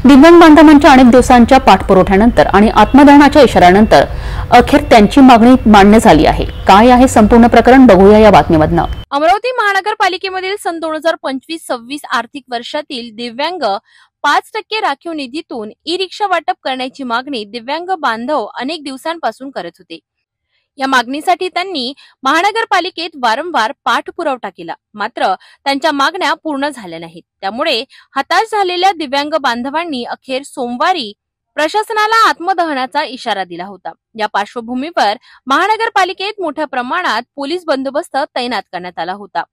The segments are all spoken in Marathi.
दिव्यांग बांधवांच्या अनेक दिवसांच्या पाठपुराव्यानंतर आणि आत्मदहनाच्या इशाऱ्यानंतर अखेर त्यांची मागणी मान्य झाली आहे। काय आहे संपूर्ण प्रकरण बघूया या बातमीमधनं। अमरावती महानगरपालिकेमधील सन 2025-26 आर्थिक वर्षातील दिव्यांग 5% राखीव निधीतून ई-रिक्षा वाटप करण्याची मागणी दिव्यांग बांधव अनेक दिवसांपासून करत होते। या मागणीसाठी त्यांनी महानगरपालिकेत वारंवार पाठपुरावा केला, मात्र त्यांच्या मागण्या पूर्ण झाल्या नाहीत। त्यामुळे हताश झालेल्या दिव्यांग बांधवांनी अखेर सोमवारी प्रशासनाला आत्मदहनाचा इशारा दिला होता। या पार्श्वभूमीवर महानगरपालिकेत मोठ्या प्रमाणात पोलीस बंदोबस्त तैनात करण्यात आला होता।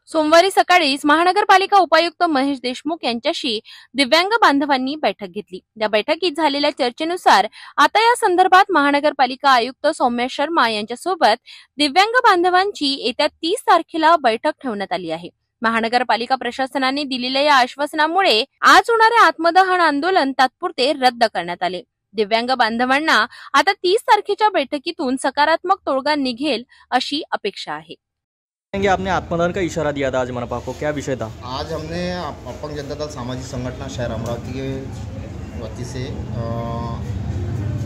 सोमवारी सकाळीच महानगरपालिका उपायुक्त महेश देशमुख यांच्याशी दिव्यांग बांधवांनी बैठक घेतली। या बैठकीत झालेल्या चर्चेनुसार आता या संदर्भात महानगरपालिका आयुक्त सौम्या शर्मा यांच्यासोबत दिव्यांग बांधवांची येत्या 30 तारखेला बैठक ठेवण्यात आली आहे। महानगरपालिका प्रशासनाने दिलेल्या या आश्वासनामुळे आज होणारे आत्मदहन आंदोलन तात्पुरते रद्द करण्यात आले। दिव्यांग बांधवांना आता 30 तारखेच्या बैठकीतून सकारात्मक तोडगा निघेल अशी अपेक्षा आहे। आपने आत्मदहन का इशारा दिया था आज मनपा को, क्या विषय था? आज हमने अपंग जनता दल सामाजिक संगठन शहर अमरावती के वती से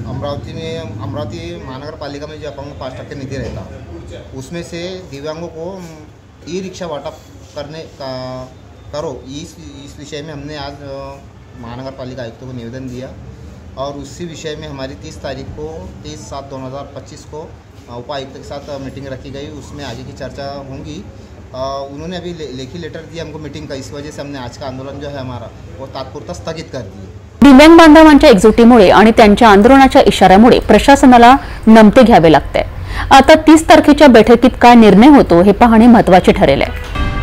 अमरावती महानगर पालिका में जो अपंग 5% निधि रहता उसमें से दिव्यांगों को ई रिक्शा वाटप करने का करो, इस विषय में हमने आज महानगर पालिका आयुक्त को निवेदन दिया और उसी विषय में हमारी 30 तारीख को 30/7/2025 को उपायुक्त के साथ मीटिंग रखी गई। उसमें आगे की चर्चा होंगी। उन्होंने अभी लेखी लेटर दिया हमको मीटिंग का, इस वजह से हमने आज का आंदोलन जो है हमारा वो तात्पुरता स्थगित कर दिए। दिव्यांग बांधवांच्या एकजुटीमुळे आणि त्यांच्या आंदोलनाच्या इशाऱ्यामुळे प्रशासनाला नमते घ्यावे लागते। आता 30 तारखेच्या बैठकीत काय निर्णय होतो हे पाहणे महत्त्वाचे ठरेल आहे।